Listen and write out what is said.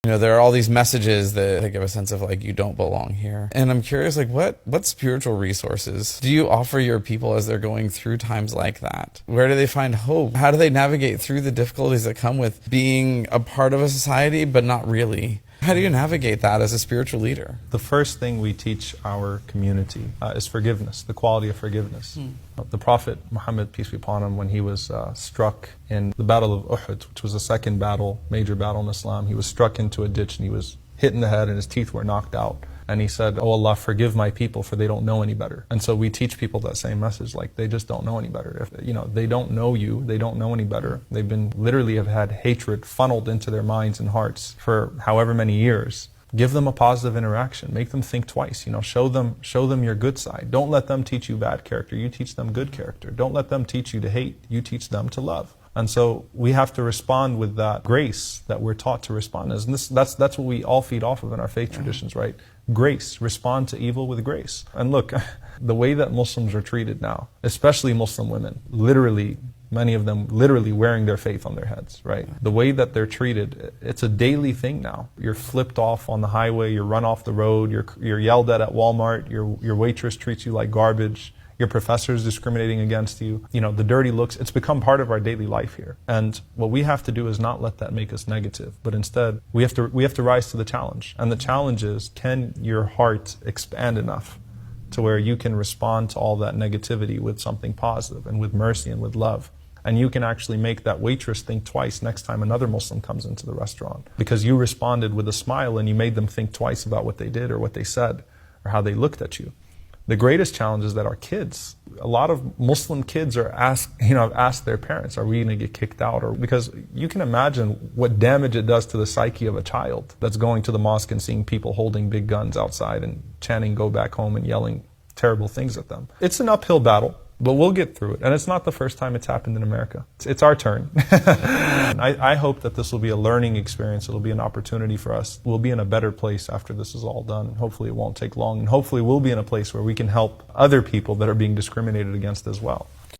You know, there are all these messages that give a sense of like, you don't belong here. And I'm curious, like, what spiritual resources do you offer your people as they're going through times like that? Where do they find hope? How do they navigate through the difficulties that come with being a part of a society, but not really? How do you navigate that as a spiritual leader? The first thing we teach our community is forgiveness, the quality of forgiveness. The Prophet Muhammad, peace be upon him, when he was struck in the Battle of Uhud, which was the second battle, major battle in Islam, he was struck into a ditch and he was hit in the head and his teeth were knocked out. And he said, "Oh Allah, forgive my people, for they don't know any better." And so we teach people that same message, like they just don't know any better. If they don't know you, they don't know any better. They've been literally have had hatred funneled into their minds and hearts for however many years. Give them a positive interaction. Make them think twice. Show them your good side. Don't let them teach you bad character. You teach them good character. Don't let them teach you to hate. You teach them to love. And so we have to respond with that grace that we're taught to respond as. And that's what we all feed off of in our faith traditions, right? Grace. Respond to evil with grace. And look, the way that Muslims are treated now, especially Muslim women, literally, many of them literally wearing their faith on their heads, right? The way that they're treated, it's a daily thing now. You're flipped off on the highway, you're run off the road, you're yelled at Walmart, your waitress treats you like garbage. Your professor is discriminating against you. The dirty looks, it's become part of our daily life here. And what we have to do is not let that make us negative, but instead we have to rise to the challenge. And the challenge is, can your heart expand enough to where you can respond to all that negativity with something positive and with mercy and with love? And you can actually make that waitress think twice next time another Muslim comes into the restaurant, because you responded with a smile and you made them think twice about what they did or what they said or how they looked at you. The greatest challenge is that our kids, a lot of Muslim kids have asked their parents, are we going to get kicked out? Or because you can imagine what damage it does to the psyche of a child that's going to the mosque and seeing people holding big guns outside and chanting "go back home" and yelling terrible things at them. It's an uphill battle, but we'll get through it. And it's not the first time it's happened in America. It's our turn. I hope that this will be a learning experience. It'll be an opportunity for us. We'll be in a better place after this is all done. Hopefully it won't take long. And hopefully we'll be in a place where we can help other people that are being discriminated against as well.